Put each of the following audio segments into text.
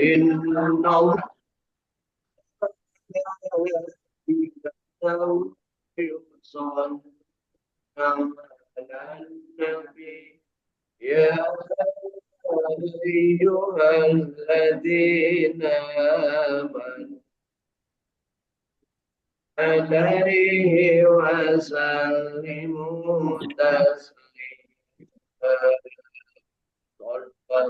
Inna Allah ya ayyuhalladzina amanu alaihi wasallimu taslima. Sallallahu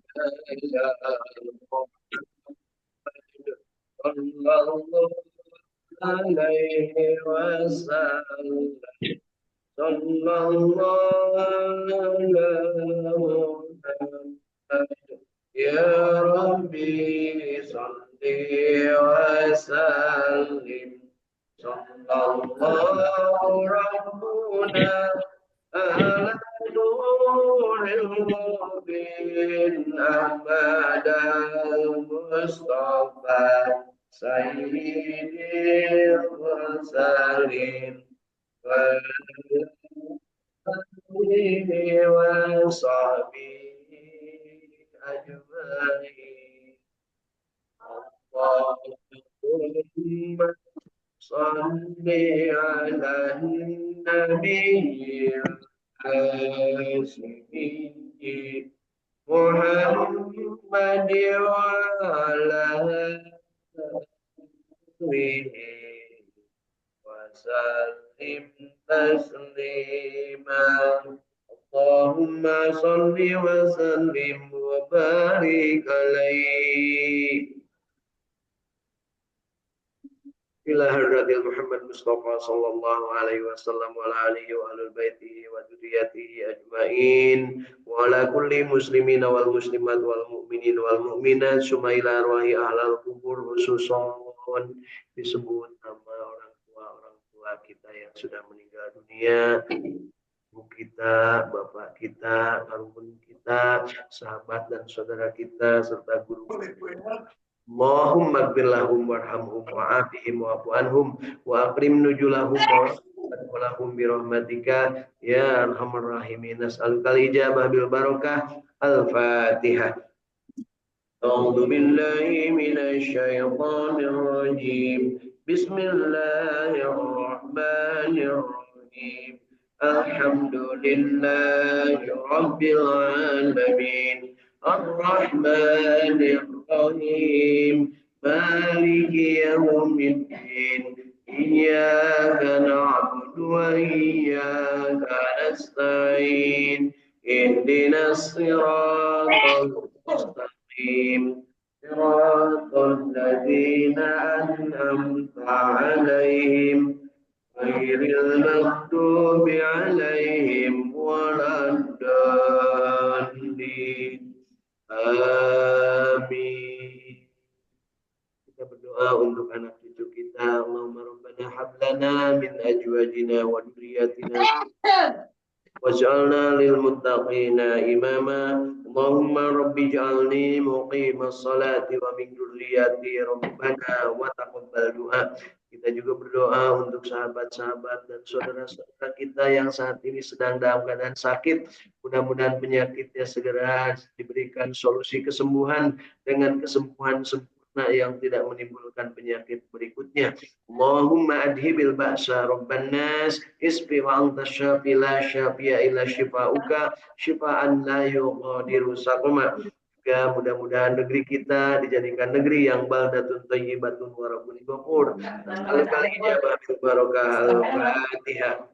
alaihi wasallam. Sallallahu alaihi wasallam. Ya Rabbi salli wa sallim. Sallallahu rabbuna ala nuril mubin Ahmad al-Mustafa Sayyidil Mursalin wa alihi wa sahbihi ajma'in. Allahumma salli ala nabi al-Hashimi Muhammad wa ala alihi wa sallim taslima. Allahumma salli wa sallim wa barik alaihi ila hadratil Muhammad Mustafa sallallahu alaihi wasallam wa ala alihi wa alul baitihi wa dzurriyyatihi ajmain wa ala kulli muslimin wal muslimat wal mu'minin wal mu'minat summa ila arwahi ahlal kubur khususon disebut nama orang tua kita yang sudah meninggal dunia, ibu kita, bapak kita, alumni kita, sahabat dan saudara kita serta guru kita. Allahumma ighfir lahum warhamhum wa'afihim wa'fu anhum wa akrim nuzulahum wa lahum bi rahmatika ya arhamar rahimin. Nas'aluka al-ijabah bil barakah. Al-Fatihah. A'udzu billahi minasy syaithanir rajim. Bismillahirrahmanirrahim. Alhamdulillahi rabbil alamin. Ar-Rahmanir Rahim. Maliki yaumiddin. Iyyaka na'budu wa iyyaka nasta'in. Ihdinas siratal mustaqim. Siratal ladzina an'amta 'alaihim ghairil maghdubi 'alaihim waladdallin. Amin. Kita berdoa untuk anak cucu kita. Allahumma rabbana hablana min azwajina wa dhurriyyatina waj'alna lil muttaqina imama. Allahumma rabbi ij'alni muqimas salati wa min dhurriyyati rabbana wa taqabbal du'a. Kita juga berdoa untuk sahabat-sahabat dan saudara-saudara kita yang saat ini sedang dalam keadaan sakit. Mudah-mudahan penyakitnya segera diberikan solusi kesembuhan dengan kesembuhan sempurna yang tidak menimbulkan penyakit berikutnya. Allahumma adhibil ba'sa rabban nas isfi wa anta syafi la syafi'a illa syifa'uka syifa'an la yughadiru saqama. Ya, mudah-mudahan negeri kita dijadikan negeri yang baldatun thayyibatun wa rabbun ghafur. Al-kali ijabah bil barakah. Al-Fatihah.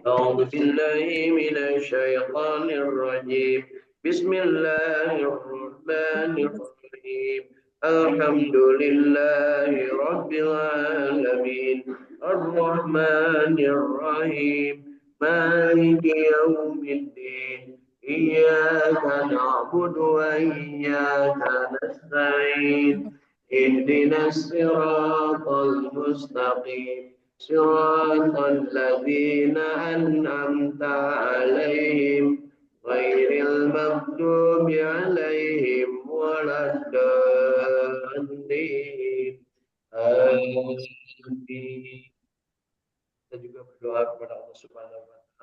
A'udzu billahi minasy syaithanir rajim. Bismillahirrahmanirrahim. Alhamdulillahi rabbil alamin. Ar-Rahmanir Rahim. Maliki yaumiddin. Iyyaka na'budu wa iyyaka nasta'in. Ihdinas siratal mustaqim. Siratal ladzina an'amta 'alaihim ghairil maghdubi 'alaihim waladdallin. Amin. Kita juga berdoa kepada Allah Subhanahu wa taala.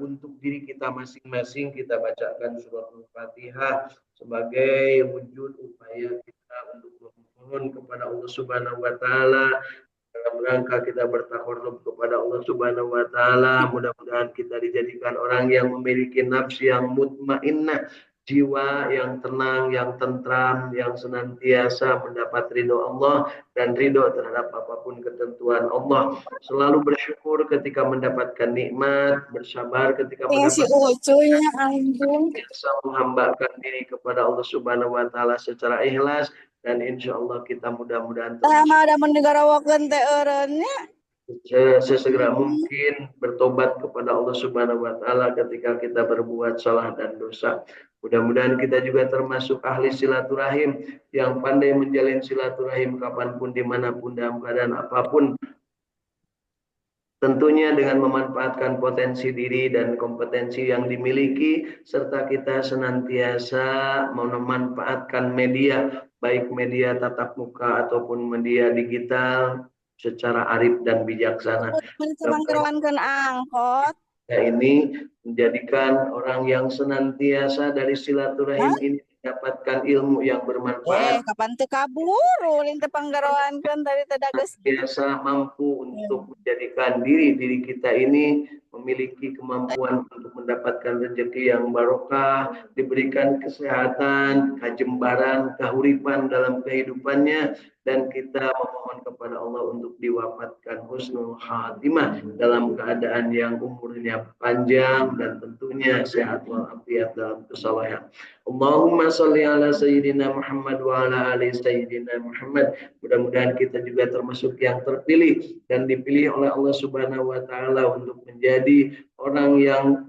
Untuk diri kita masing-masing kita bacakan surat Al-Fatihah sebagai wujud upaya kita untuk memohon kepada Allah Subhanahu wa taala dalam rangka kita bertakarrub kepada Allah Subhanahu wa taala. Mudah-mudahan kita dijadikan orang yang memiliki nafsu yang mutmainnah, jiwa yang tenang, yang tentram, yang senantiasa mendapat ridho Allah dan ridho terhadap apapun ketentuan Allah. Selalu bersyukur ketika mendapatkan nikmat, bersabar ketika Si mendapatkan Ucuy anjing. biasa menghambakan diri kepada Allah Subhanahu wa taala secara ikhlas dan insya Allah kita mudah-mudahan termasuk Ada menegarawakeun teh eureunnya. sesegera mungkin bertobat kepada Allah Subhanahu wa taala ketika kita berbuat salah dan dosa. Mudah-mudahan kita juga termasuk ahli silaturahim yang pandai menjalin silaturahim kapanpun, dimanapun, dalam keadaan apapun. Tentunya dengan memanfaatkan potensi diri dan kompetensi yang dimiliki, serta kita senantiasa memanfaatkan media, baik media tatap muka ataupun media digital secara arif dan bijaksana. Mencemanggerawankeun angkot. Ini menjadikan orang yang senantiasa dari silaturahim ini mendapatkan ilmu yang bermanfaat. Kapan teu kabur ulin teu panggarawankeun tadi teh dageus. Biasa mampu untuk menjadikan diri kita ini memiliki kemampuan untuk mendapatkan rezeki yang barokah, diberikan kesehatan, kajembaran, kahuripan dalam kehidupannya, dan kita memohon kepada Allah untuk diwafatkan husnul khatimah dalam keadaan yang umurnya panjang dan tentunya sehat walafiat dalam kesalahan. Allahumma sholli ala sayyidina Muhammad wa ala ali sayyidina Muhammad. Mudah-mudahan kita juga termasuk yang terpilih dan dipilih oleh Allah Subhanahu wa taala untuk menjadi orang yang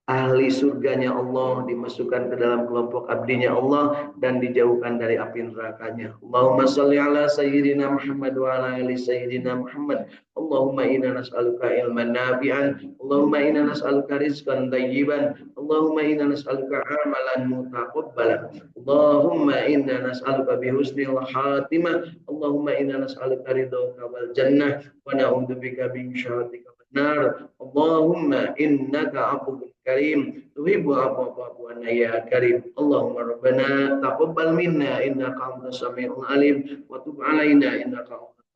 ahli surganya Allah, dimasukkan ke dalam kelompok abdinya Allah dan dijauhkan dari api nerakanya. Allahumma shalli ala sayyidina Muhammad wa ala ali sayyidina Muhammad. Allahumma inna nas'aluka ilman nafi'an, Allahumma inna nas'aluka rizqan thayyiban, Allahumma inna nas'aluka amalan mutaqabbalan, Allahumma inna nas'aluka bihusnil khatimah, Allahumma inna nas'aluka ridhaka wal jannah wa na'udzubika min syarrika nar. Allahumma innaka afuwwun karim tuhibbu afwa fa'fu anna ya karim. Allahumma rabbana taqabbal minna innaka antas samiul alim wa tub alaina innaka antas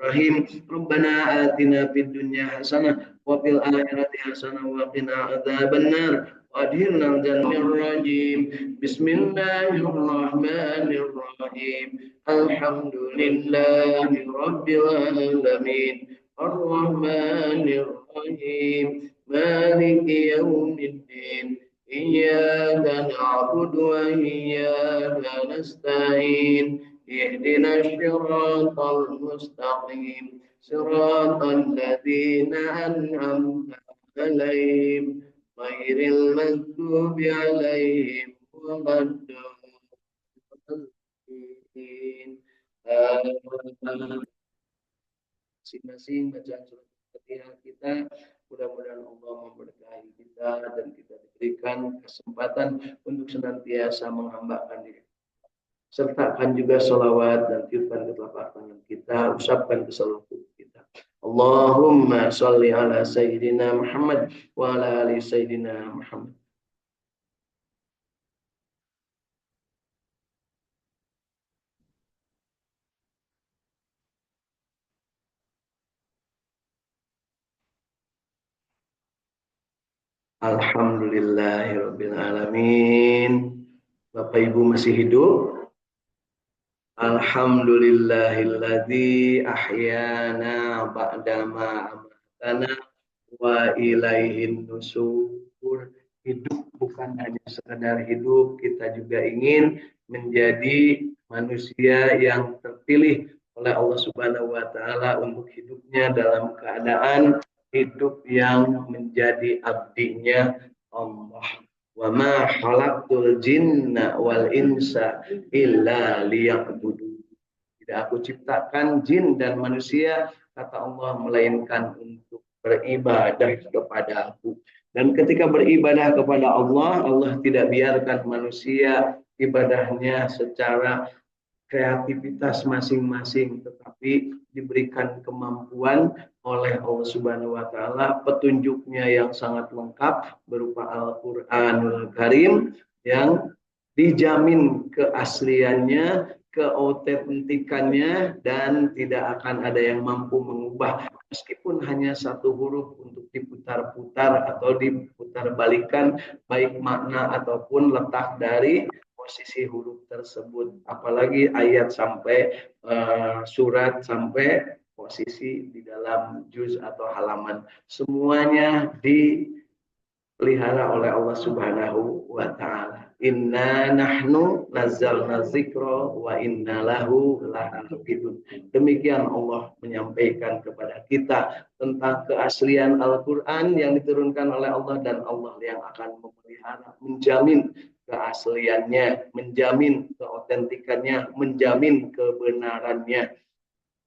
rahim. Rabbana atina fid dunya hasanah wa fil akhirati hasanah wa qina adzabannar wa adkhilna al-jannah rajim. Bismillahirrahmanirrahim. Alhamdulillahi rabbil alamin. الرحمن الرحيم مالك يوم الدين إياك نعبد وإياك نستعين اهدنا الصراط المستقيم صراط الذين أنعمت عليهم غير المغضوب عليهم ولا الضالين. Masing-masing bacaan surat Al-Fatihah kita, mudah-mudahan Allah memberkahi kita dan kita diberikan kesempatan untuk senantiasa menghambakan diri. Sertakan juga sholawat dan tiupkan ke telapak tangan kita, usapkan ke seluruh tubuh kita. Allahumma sholli ala sayyidina Muhammad wa ala ali sayyidina Muhammad. Alhamdulillahirabbil alamin. Bapak Ibu masih hidup? Alhamdulillahilladzi ahyana ba'dama amatana wa ilaihin nusur. Hidup bukan hanya sekedar hidup, kita juga ingin menjadi manusia yang terpilih oleh Allah Subhanahu wa taala untuk hidupnya dalam keadaan hidup yang menjadi abdinya Allah. Wa ma khalaqtul jinna wal insa illa liya'budun. Tidak aku ciptakan jin dan manusia, kata Allah, melainkan untuk beribadah kepada aku. Dan ketika beribadah kepada Allah, Allah tidak biarkan manusia ibadahnya secara kreativitas masing-masing, tetapi diberikan kemampuan oleh Allah Subhanahu wa taala, petunjuknya yang sangat lengkap berupa Al-Qur'anul Karim yang dijamin keasliannya, keautentikannya, dan tidak akan ada yang mampu mengubah meskipun hanya satu huruf untuk diputar-putar atau diputar-balikan, baik makna ataupun letak dari posisi huruf tersebut, apalagi ayat sampai surat sampai posisi di dalam juz atau halaman, semuanya dipelihara oleh Allah Subhanahu wa taala. Inna nahnu nazzalna dzikra wa inna lahu lahafidun. Demikian Allah menyampaikan kepada kita tentang keaslian Al-Qur'an yang diturunkan oleh Allah, dan Allah yang akan memelihara, menjamin keasliannya, menjamin keautentikannya, menjamin kebenarannya.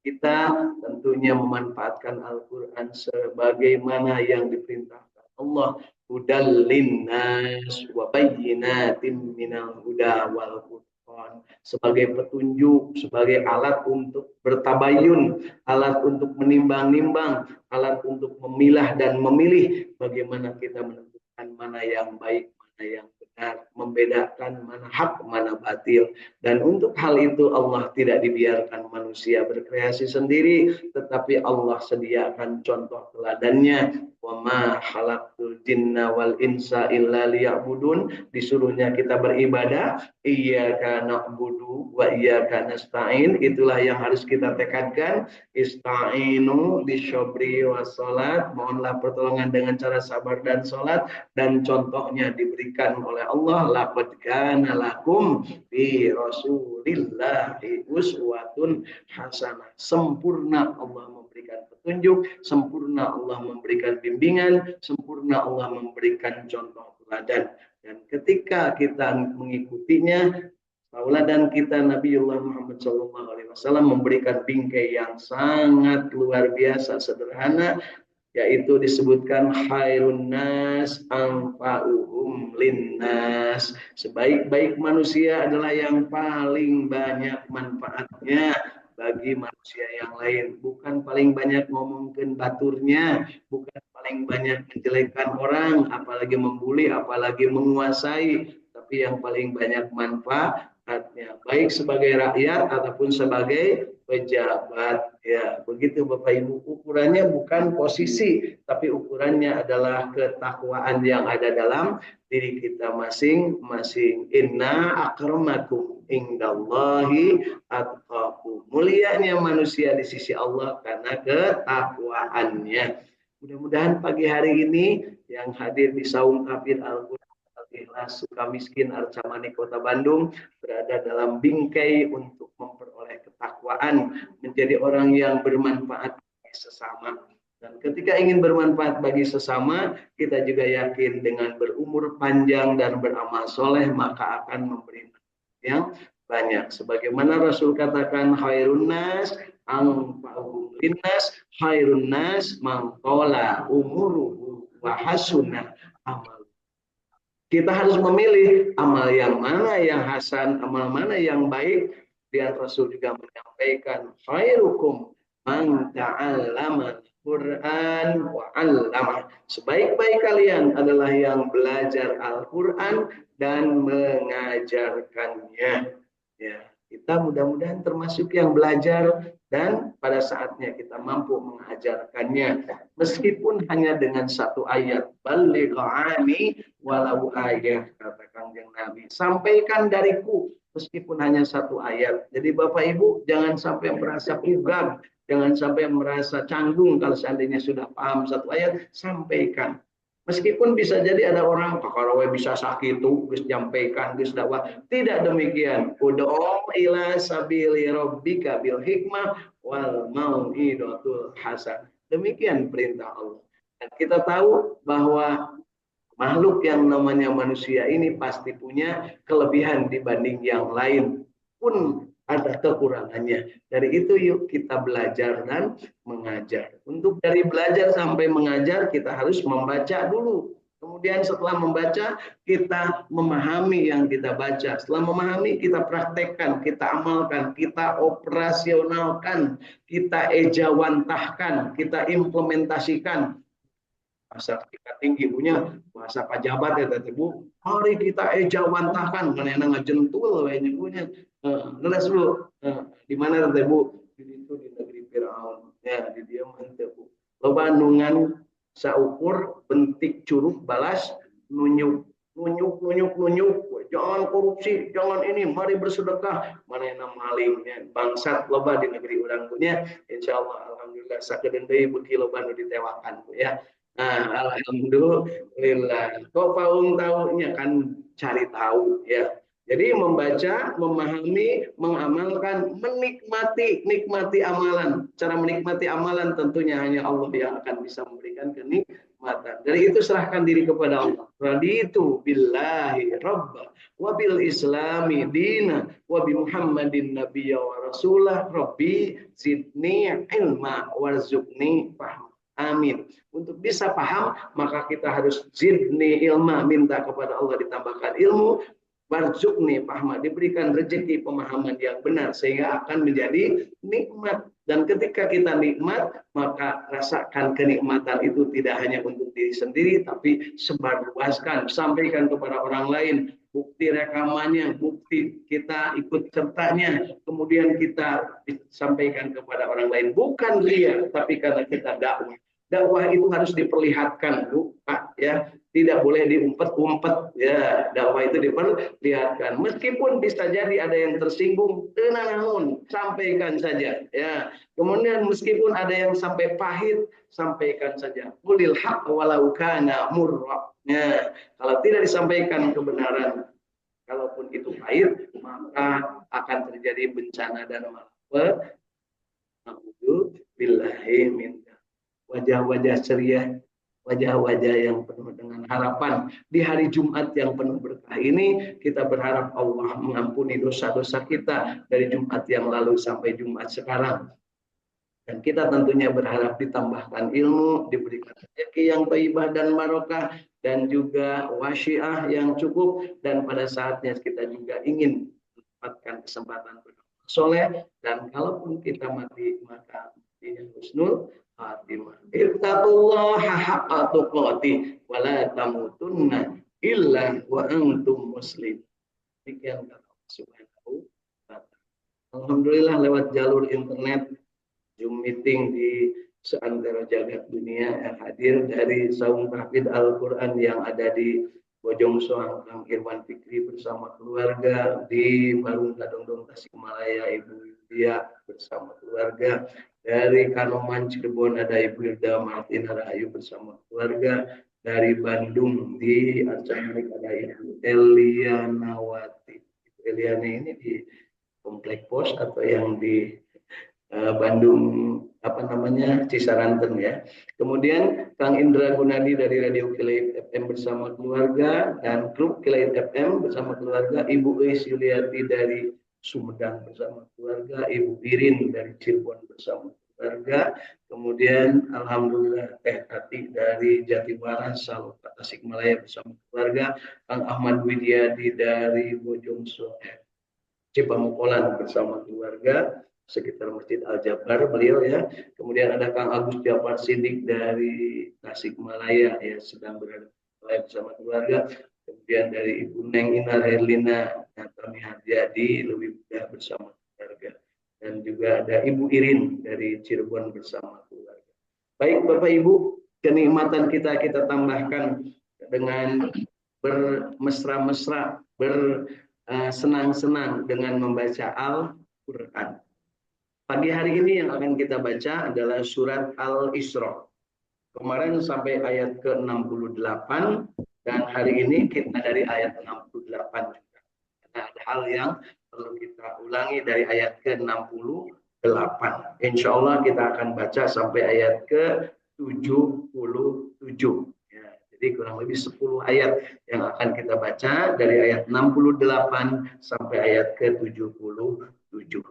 Kita tentunya memanfaatkan Al-Quran sebagaimana yang diperintahkan Allah, hudal linnas wa bayyinatin minal huda wal furqan, sebagai petunjuk, sebagai alat untuk bertabayun, alat untuk menimbang-nimbang, alat untuk memilah dan memilih bagaimana kita menentukan mana yang baik, mana yang benar, membedakan mana hak, mana batil. Dan untuk hal itu Allah tidak dibiarkan manusia berkreasi sendiri, tetapi Allah sediakan contoh teladannya. Wa ma khalaqtul jinna wal insa illa liya'budun, disuruhnya kita beribadah, iyyaka na'budu wa iyyaka nasta'in, itulah yang harus kita tekadkan. Ista'inu bisyabri wassalat, mohonlah pertolongan dengan cara sabar dan salat, dan contohnya diberikan oleh Allah, laqad kana lakum fi rasulillahi uswatun hasanah. Sempurna Allah memberikan petunjuk, sempurna Allah memberikan bimbingan, sempurna Allah memberikan contoh teladan. Dan ketika kita mengikutinya, tauladan kita Nabiullah Muhammad SAW memberikan bingkai yang sangat luar biasa sederhana, yaitu disebutkan khairun nas anfa'uhum linnas, sebaik-baik manusia adalah yang paling banyak manfaatnya bagi manusia yang lain, bukan paling banyak ngomongin baturnya, bukan paling banyak menjelekkan orang, apalagi membuli, apalagi menguasai, tapi yang paling banyak manfaatnya, baik sebagai rakyat ataupun sebagai pejabat. Ya, begitu Bapak Ibu, ukurannya bukan posisi, tapi ukurannya adalah ketakwaan yang ada dalam diri kita masing-masing. Inna akramakum indallahi atqakum. Mulianya manusia di sisi Allah karena ketakwaannya. Mudah-mudahan pagi hari ini yang hadir di Saung Kafir Al-Quran Ikhlas Sukamiskin Arca Mani Kota Bandung berada dalam bingkai untuk memperoleh ketakwaan, menjadi orang yang bermanfaat bagi sesama. Dan ketika ingin bermanfaat bagi sesama, kita juga yakin dengan berumur panjang dan beramal soleh maka akan memberi yang banyak. Sebagaimana Rasul katakan, khairun nas anfa'uhum linnas, khairun nas man qala umuruhu wa hasunah amal. Kita harus memilih amal yang mana yang hasan, amal mana yang baik. Dan Rasul juga menyampaikan, khairukum man ta'allama Quran wa 'allama. Sebaik-baik kalian adalah yang belajar Al-Quran dan mengajarkannya. Ya, kita mudah-mudahan termasuk yang belajar dan pada saatnya kita mampu mengajarkannya, meskipun hanya dengan satu ayat. Baligh ani walau ayat, kata Kanjeng Nabi, sampaikan dariku meskipun hanya satu ayat. Jadi Bapak Ibu jangan sampai merasa ugam, jangan sampai merasa canggung kalau seandainya sudah paham satu ayat, sampaikan. Meskipun bisa jadi ada orang kalau bisa sakit tuh geus nyampaikan geus dakwah, tidak demikian. Ud'u ila sabili rabbika bil hikmah wal mau'izatul hasan. Demikian perintah Allah. Dan kita tahu bahwa makhluk yang namanya manusia ini pasti punya kelebihan dibanding yang lain, pun ada kekurangannya. Dari itu yuk kita belajar dan mengajar. Untuk dari belajar sampai mengajar kita harus membaca dulu. Kemudian Kemudian setelah membaca, kita memahami yang kita baca. Setelah memahami, kita praktekkan, kita amalkan, kita operasionalkan, kita ejawantahkan, kita implementasikan. Bahasa kita tinggi punya bahasa pejabat ya tadi Bu. Mari kita ejawantahkan karena yang ngajentul kayaknya punya. Jelas Bu. Di mana tadi Bu? Di negeri Firaun. Ya, di dia mantep Bu. Loba nungan saukur bentik curug balas nunyuk jangan korupsi, jangan ini, mari bersedekah, mana yang malingnya bangsat loba di negeri orang punya, insyaallah alhamdulillah sakedeung deui beuki loba nu ditewakan Bu ya. Nah, alhamdulillah. Kok paung tahunya kan cari tahu ya. Jadi membaca, memahami, mengamalkan, nikmati amalan. Cara menikmati amalan tentunya hanya Allah yang akan bisa memberikan kenikmatan. Dari itu serahkan diri kepada Allah. Raditu billahi rabba wa bil islami dina wa bi Muhammadin nabiyya wa rasulah rabbi zidni ilma warzuqni fahma. Amin. Untuk bisa paham, maka kita harus zidni ilma, minta kepada Allah ditambahkan ilmu, warzuqni fahma, diberikan rezeki pemahaman yang benar sehingga akan menjadi nikmat. Dan ketika kita nikmat, maka rasakan kenikmatan itu tidak hanya untuk diri sendiri, tapi sebarluaskan, sampaikan kepada orang lain. Bukti rekamannya, bukti kita ikut sertanya, kemudian kita sampaikan kepada orang lain. Bukan ria, tapi karena kita dakwah. Dakwah itu harus diperlihatkan, Bu, Pak, ya. Tidak boleh diumpet-umpet, ya. Dakwah itu diperlihatkan. Meskipun bisa jadi ada yang tersinggung, tenang, sampaikan saja, ya. Kemudian meskipun ada yang sampai pahit, sampaikan saja. Qulil haqq walau kana murra. Ya. Kalau tidak disampaikan kebenaran, kalaupun itu pahit, maka akan terjadi bencana dan malapetaka. Billahi min wajah-wajah ceria, wajah-wajah yang penuh dengan harapan. Di hari Jumat yang penuh berkah ini, kita berharap Allah mengampuni dosa-dosa kita dari Jumat yang lalu sampai Jumat sekarang. Dan kita tentunya berharap ditambahkan ilmu, diberikan rezeki yang thayyibah dan barokah, dan juga wasiah yang cukup. Dan pada saatnya kita juga ingin mendapatkan kesempatan beramal soleh. Dan kalaupun kita mati, maka matinya husnul khatimah. Ittaqullaha haqqa tuqatih wa la tamutunna illa wa antum muslim. Demikian kata Allah Subhanahu wa ta'ala. Alhamdulillah lewat jalur internet Zoom meeting di seantero jagat dunia yang hadir dari Saung Tahfidz Al-Quran yang ada di Bojong Soang, Kang Irwan Fikri bersama keluarga, di Barung Kadongdong Tasikmalaya Ibu Yulia bersama keluarga, dari Kanoman Cirebon ada Ibu Hilda Martina Rahayu bersama keluarga, dari Bandung di Arcahanik ada Ibu Elia Nawati. Ibu Eliana ini di Komplek Pos atau yang di Bandung Cisaranten ya. Kemudian Kang Indra Gunadi dari Radio Kilait FM bersama keluarga dan grup Kilait FM bersama keluarga, Ibu Eis Yuliati dari Sumedang bersama keluarga, Ibu Irin dari Cirebon bersama keluarga, kemudian alhamdulillah Teh Tati dari Jatiwaras Saloka Tasikmalaya bersama keluarga, Kang Ahmad Widyadi dari Bojongso Cipamukolan bersama keluarga sekitar Masjid Al-Jabar beliau ya. Kemudian ada Kang Agus Jafar Sidik dari Tasikmalaya ya, sedang berada bersama keluarga. Kemudian dari Ibu Neng Inar Herlina Natami Haryadi lebih muda bersama keluarga. Dan juga ada Ibu Irin dari Cirebon bersama keluarga. Baik Bapak Ibu, kenikmatan kita tambahkan dengan bermesra-mesra, bersenang-senang dengan membaca Al-Quran. Pagi hari ini yang akan kita baca adalah surat Al-Isra. Kemarin sampai ayat ke-68 dan hari ini kita dari ayat 68 juga. Karena ada hal yang perlu kita ulangi dari ayat ke-68. Insya Allah kita akan baca sampai ayat ke-77. Ya, jadi kurang lebih 10 ayat yang akan kita baca dari ayat 68 sampai ayat ke-77.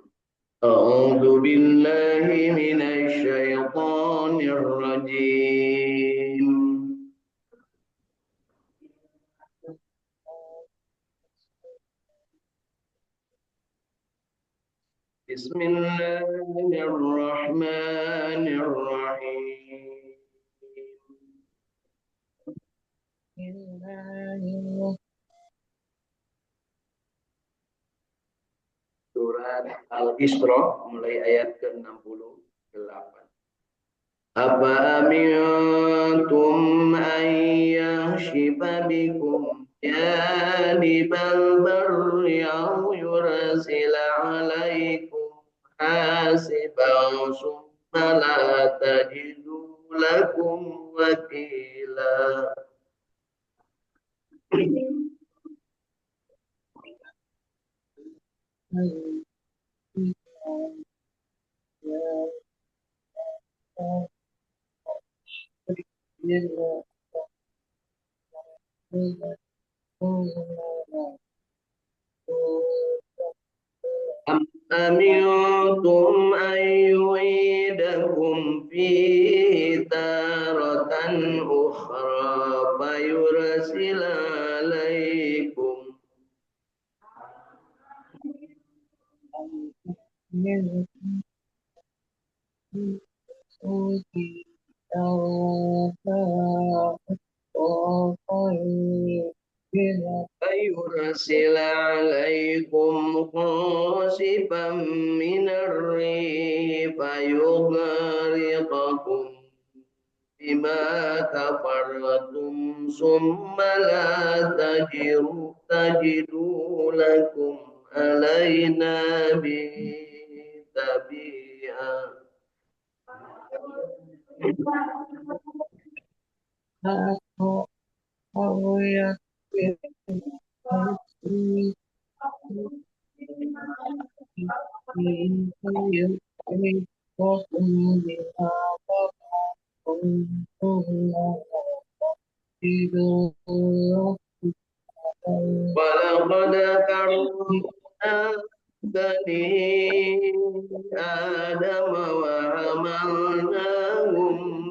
أعوذ بالله من الشيطان الرجيم بسم الله الرحمن الرحيم. Surat Al-Isra mulai ayat ke-68. Apa amintum an yakhshifa bikum janibal barri aw yursila alaikum hasiban summa la tajidu lakum wakila. Am amintum an yu'idakum fihi taratan ukhra fayursila alaikum فيرسل عليكم قاصفا من الريح فيغرقكم بما كفرتم ثم لا تجدوا لكم علينا به تبيعا. ولقد كرمنا بني آدم وحملناهم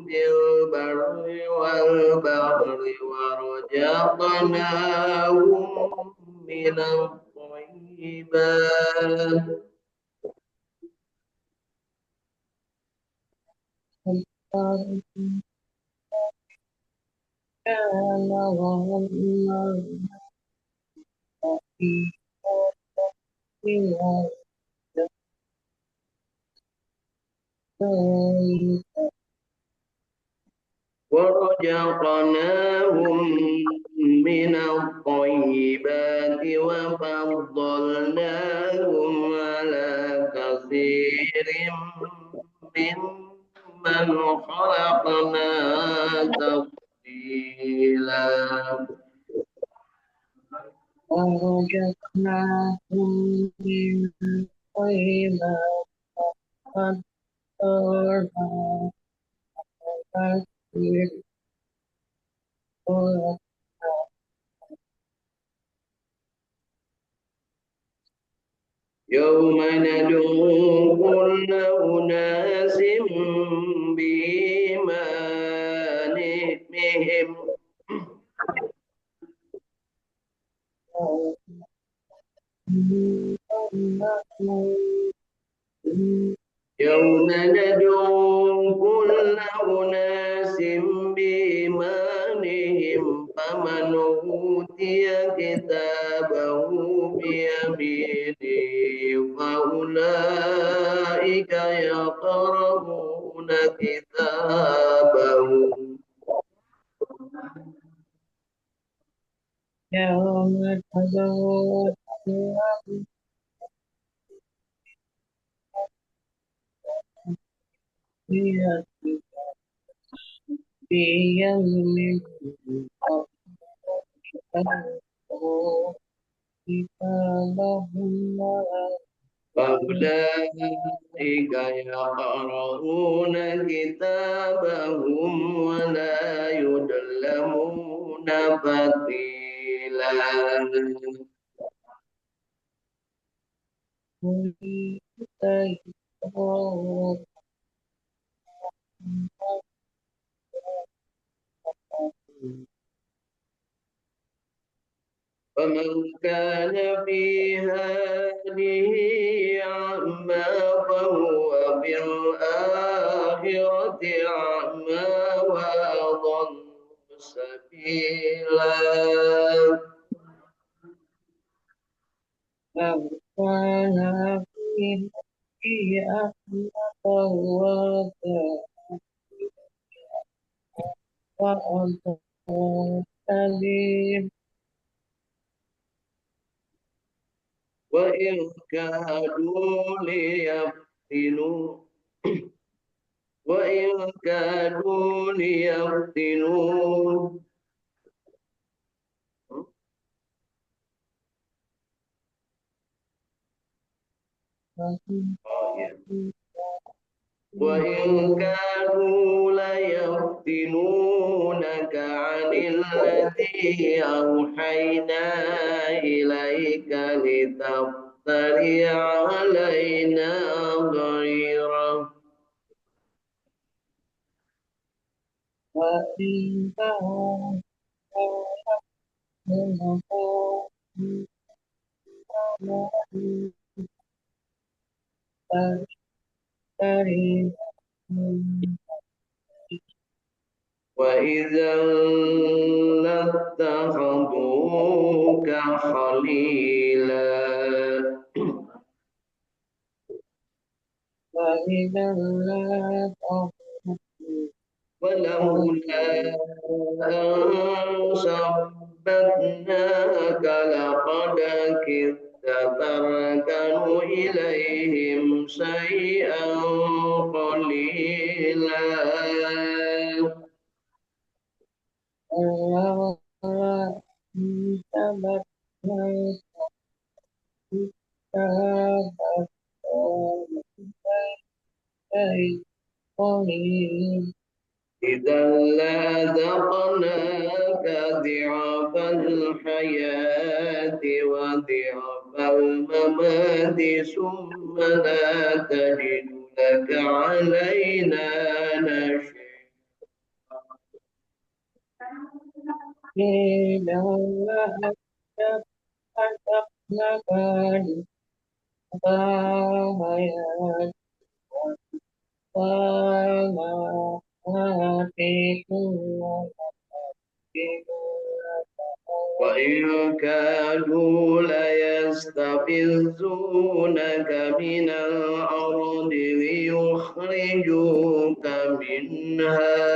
في البر والبحر ورزقناهم من الطيبات ورزقناهم من الطيبات وفضلناهم على كثير ممن خلقنا تفضيلا. يوم ندعو كل أناس بإيمانهم يوم ندعو كل أناس بإيمانهم فمن أوتي كتابه بيمينه فأولئك يقرؤون كتابهم فأولئك يقرؤون كتابهم ولا يظلمون فتيلا. فمن كان في هذه أعمى أعمى وأضل سبيلا لو كان في أحمق وأضل سبيلا وإن كادوا ليفتنوا وإن كادوا ليفتنون وإن كانوا ليفتنونك عن الذي أوحينا إليك لتفتري علينا غيره وإن كانوا وإذا لاتخذوك خليلا وإذا لا ولولا أن ثبتناك لقد كدت تركن إليهم شيئا قليلا إذا لذقناك ضعف الحياة وضعف الممات ثم لا تجد لك علينا نصيرا وإن كانوا ليستفزونك من الأرض ليخرجوك منها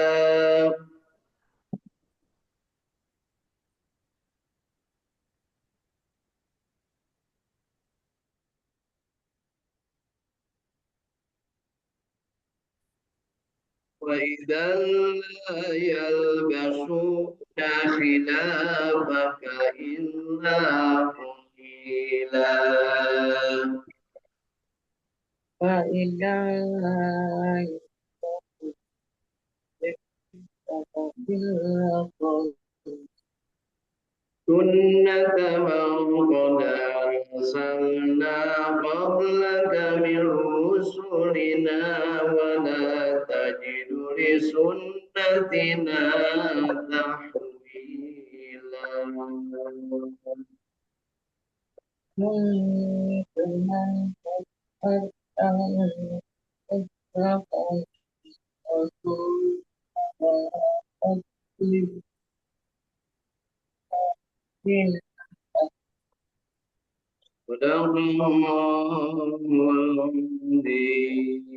وإذا لا يلبسون خلافك إلا قليلا فإذا لا سنة من قد أرسلنا قبلك من رسلنا ولا تجد لسنتنا تحويلا صدق الله العظيم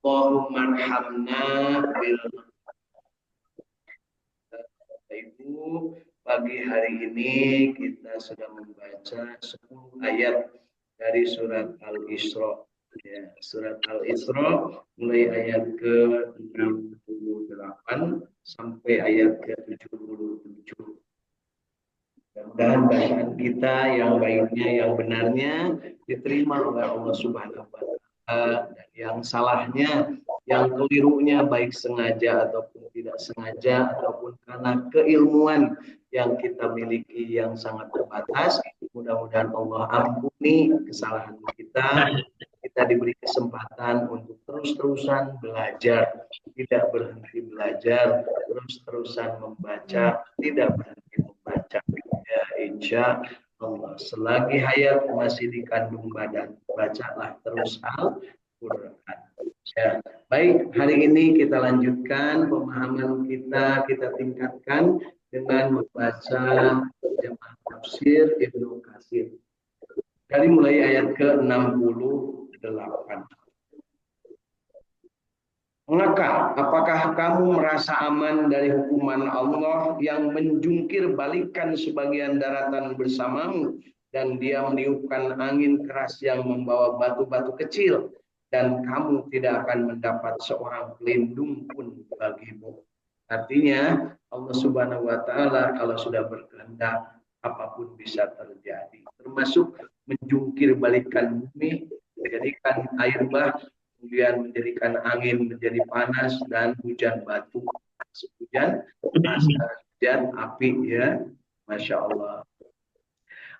Allahumma arhamna bil Ibu, pagi hari ini kita sudah membaca 10 ayat dari surat Al-Isra. Ya, surat Al-Isra mulai ayat ke-68 sampai ayat ke-77. Mudah-mudahan bacaan kita yang baiknya, yang benarnya diterima oleh Allah Subhanahu wa Ta'ala, dan yang salahnya, yang kelirunya baik sengaja ataupun tidak sengaja ataupun karena keilmuan yang kita miliki yang sangat terbatas, mudah-mudahan Allah ampuni kesalahan kita. Kita diberi kesempatan untuk terus-terusan belajar, tidak berhenti belajar, terus-terusan membaca, tidak berhenti membaca. Ya, insya Allah. Selagi hayat masih di kandung badan, bacalah terus Al-Quran. Ya, baik, hari ini kita lanjutkan pemahaman kita tingkatkan dengan membaca jemaah tafsir Ibnu Katsir. Dari mulai ayat ke-68. Apakah kamu merasa aman dari hukuman Allah yang menjungkir balikan sebagian daratan bersamamu dan dia meniupkan angin keras yang membawa batu-batu kecil dan kamu tidak akan mendapat seorang pelindung pun bagimu. Artinya Allah Subhanahu wa taala kalau sudah berkehendak apapun bisa terjadi. Termasuk menjungkir balikan bumi, menjadikan air bah, kemudian menjadikan angin menjadi panas dan hujan batu, hujan api, ya, Masya Allah.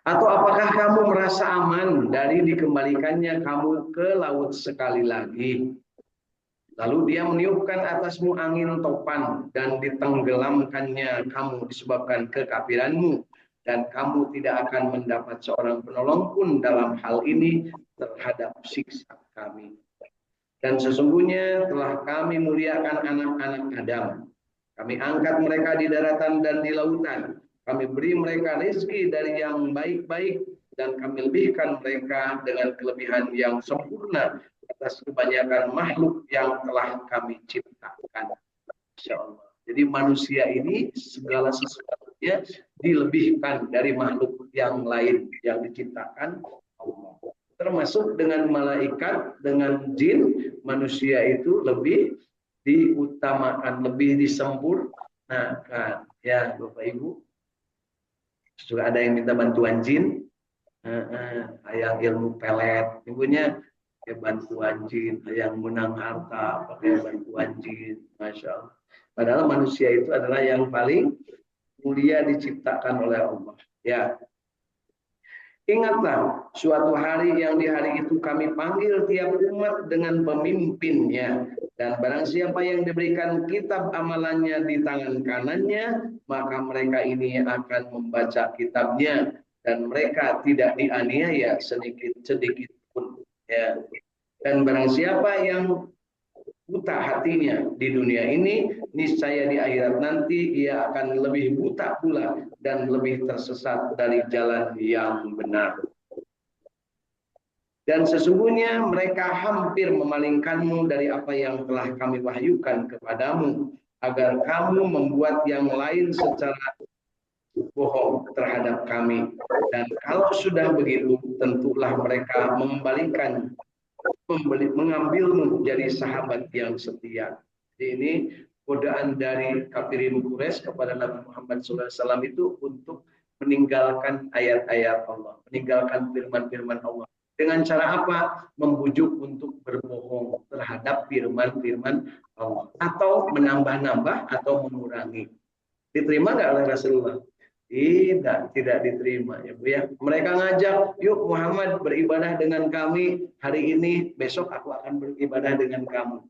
Atau apakah kamu merasa aman dari dikembalikannya kamu ke laut sekali lagi? Lalu dia meniupkan atasmu angin topan dan ditenggelamkannya kamu disebabkan kekafiranmu. Dan kamu tidak akan mendapat seorang penolong pun dalam hal ini terhadap siksa kami. Dan sesungguhnya telah kami muliakan anak-anak Adam. Kami angkat mereka di daratan dan di lautan. Kami beri mereka rezeki dari yang baik-baik. Dan kami lebihkan mereka dengan kelebihan yang sempurna atas kebanyakan makhluk yang telah kami ciptakan. Insya Allah. Jadi manusia ini segala sesuatunya dilebihkan dari makhluk yang lain yang diciptakan Allah. Termasuk dengan malaikat, dengan jin, manusia itu lebih diutamakan, lebih disempurnakan. Ya, Bapak Ibu. Juga ada yang minta bantuan jin, yang ilmu pelet, ibunya ya bantuan jin, yang menang harta pakai bantuan jin, Masya Allah. Padahal manusia itu adalah yang paling mulia diciptakan oleh Allah. Ya, ingatlah suatu hari yang di hari itu kami panggil tiap umat dengan pemimpinnya. Dan barang siapa yang diberikan kitab amalannya di tangan kanannya, maka mereka ini akan membaca kitabnya. Dan mereka tidak dianiaya sedikit pun. Ya. Dan barang siapa yang buta hatinya di dunia ini, niscaya di akhirat nanti ia akan lebih buta pula dan lebih tersesat dari jalan yang benar. Dan sesungguhnya mereka hampir memalingkanmu dari apa yang telah kami wahyukan kepadamu, agar kamu membuat yang lain secara bohong terhadap kami. Dan kalau sudah begitu, tentulah mereka mengambilmu jadi sahabat yang setia. Jadi ini godaan dari kafirin Quraisy kepada Nabi Muhammad SAW itu untuk meninggalkan ayat-ayat Allah, meninggalkan firman-firman Allah. Dengan cara apa? Membujuk untuk berbohong terhadap firman-firman Allah. Atau menambah-nambah atau mengurangi. Diterima nggak oleh Rasulullah? Tidak diterima, ya Bu ya. Mereka ngajak, yuk Muhammad beribadah dengan kami hari ini, besok aku akan beribadah dengan kamu.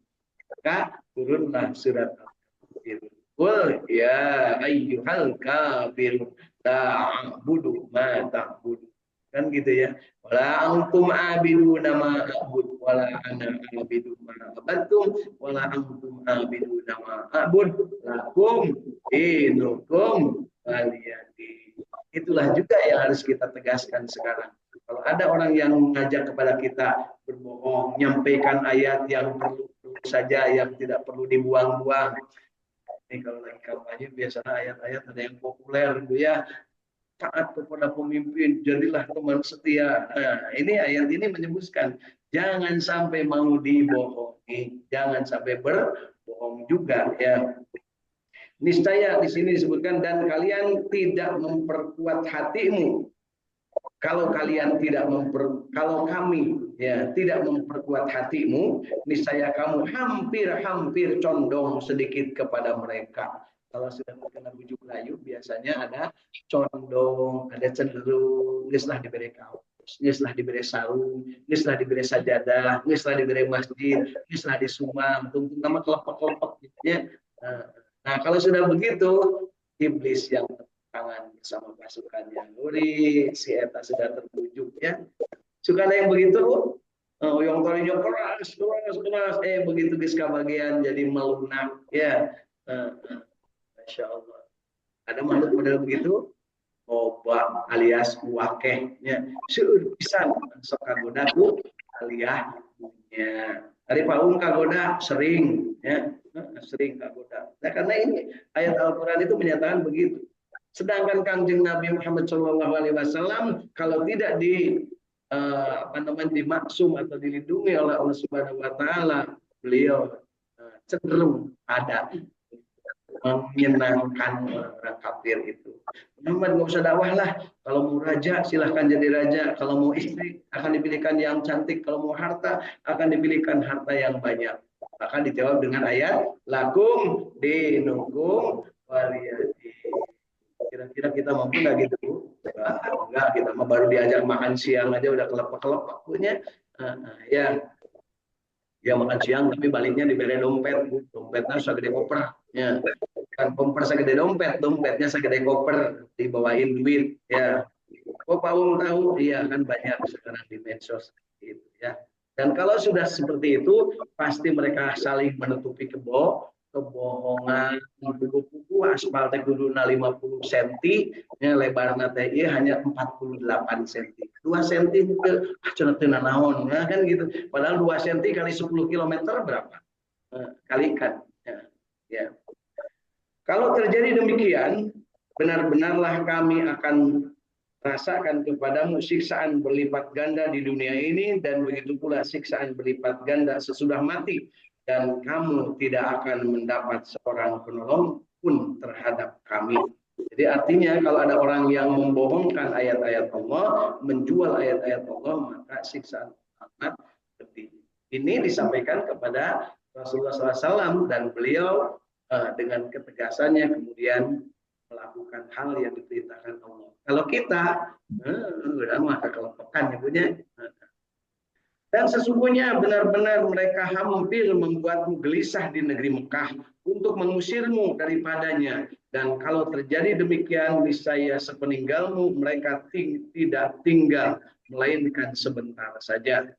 Maka turunlah surat Al-Kafirun. Qul ya ayyuhal kafirun ta'budu ma ta'budu. Kan gitu ya. Wala antum abiduna ma a'bud wala ana abidu ma abattum wala antum abiduna ma a'bud lakum dinukum waliyadi. Itulah juga yang harus kita tegaskan sekarang. Kalau ada orang yang mengajak kepada kita berbohong, menyampaikan ayat yang perlu saja, yang tidak perlu dibuang-buang. Ini kalau lagi kampanye biasanya ayat-ayat ada yang populer, gitu ya. Taat kepada pemimpin, jadilah teman setia. Nah, ini ayat ini menyebutkan jangan sampai mau dibohongi, jangan sampai berbohong juga, ya. Niscaya di sini disebutkan dan kalian tidak memperkuat hatimu. Kalau kami ya tidak memperkuat hatimu, niscaya kamu hampir condong sedikit kepada mereka. Kalau sudah terkena bujuk rayu, biasanya ada condong, ada cenderung, ngeslah diberi kaos, ngeslah diberi sarung, ngeslah diberi sajadah, ngeslah diberi masjid, ngeslah disumam, tunggu nama kelompok-kelompok gitu ya. Nah, kalau sudah begitu, iblis yang tangan bersama pasukannya. Uri si eta sudah terbujuk ya. Suka ada yang begitu? Yang tadinya keras. Begitu geus kabagian jadi melunak ya. Masya Allah. Ada makhluk model begitu? Oba alias wakehnya. Seueur pisan sok kagodaku alias punya. Dari paung kagoda sering ya. Sering kagoda. Nah, karena ini ayat Al-Qur'an itu menyatakan begitu. Sedangkan Kangjeng Nabi Muhammad SAW kalau tidak dimaksum atau dilindungi oleh Allah Subhanahu wa taala, beliau cenderung ada menyenangkan orang kafir itu. Muhammad nggak usah dakwah lah. Kalau mau raja silahkan jadi raja. Kalau mau istri akan dipilihkan yang cantik. Kalau mau harta akan dipilihkan harta yang banyak. Akan dijawab dengan ayat lakum dinukum waliyadi. Kira-kira kita mampu nggak gitu? Enggak, kita mah baru diajak makan siang aja udah kelepak-kelepak punya. Ya makan siang tapi baliknya diberi dompet. Dompetnya segede koper. Ya. Kan koper segede dompet, dompetnya segede koper, dibawain duit. Ya. Oh Pak Wong tahu? Iya kan banyak sekarang di medsos gitu ya. Dan kalau sudah seperti itu, pasti mereka saling menutupi kebohongan. Buku-buku aspal teh kuduna 50 cm, ya lebarna teh hanya 48 cm. 2 cm ke cenah teu naon, ya kan gitu. Padahal 2 cm kali 10 km berapa? Kalikan. Ya. Kalau terjadi demikian, benar-benarlah kami akan rasakan kepadamu siksaan berlipat ganda di dunia ini dan begitu pula siksaan berlipat ganda sesudah mati dan kamu tidak akan mendapat seorang penolong pun terhadap kami. Jadi artinya kalau ada orang yang membohongkan ayat-ayat Allah, menjual ayat-ayat Allah, maka siksaan amat pedih. Ini disampaikan kepada Rasulullah SAW dan beliau dengan ketegasannya kemudian melakukan hal yang diperintahkan Allah. Kalau kita udah mah kekelepakan ya punya. Dan sesungguhnya benar-benar mereka hampir membuatmu gelisah di negeri Mekah untuk mengusirmu daripadanya. Dan kalau terjadi demikian, niscaya sepeninggalmu mereka tidak tinggal, melainkan sebentar saja.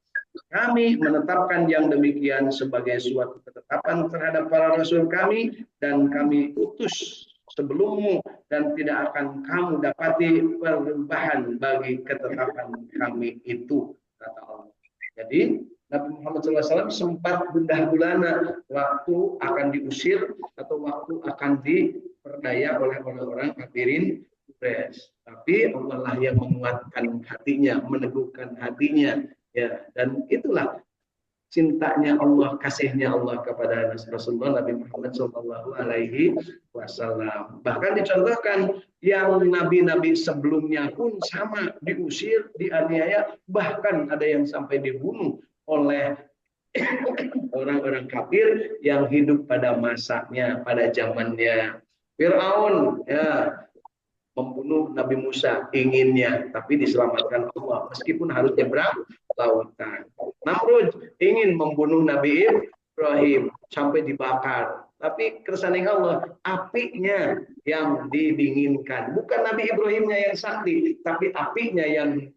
Kami menetapkan yang demikian sebagai suatu ketetapan terhadap para rasul kami dan kami utus sebelummu dan tidak akan kamu dapati perubahan bagi ketetapan kami itu, kata Allah. Jadi Nabi Muhammad SAW sempat gundah gulana waktu akan diusir atau waktu akan diperdaya oleh orang-orang kafirin Quraisy. Tapi Allah lah yang menguatkan hatinya, meneguhkan hatinya. Ya, dan itulah cintanya Allah, kasihnya Allah kepada Rasulullah Nabi Muhammad SAW. Bahkan dicontohkan yang nabi-nabi sebelumnya pun sama diusir, dianiaya, bahkan ada yang sampai dibunuh oleh orang-orang kafir yang hidup pada masanya, pada zamannya. Fir'aun ya membunuh Nabi Musa inginnya, tapi diselamatkan Allah meskipun harus nyebrang lautan. Namrud ingin membunuh Nabi Ibrahim sampai dibakar, tapi kersane Allah apinya yang didinginkan, bukan Nabi Ibrahimnya yang sakti, tapi apinya yang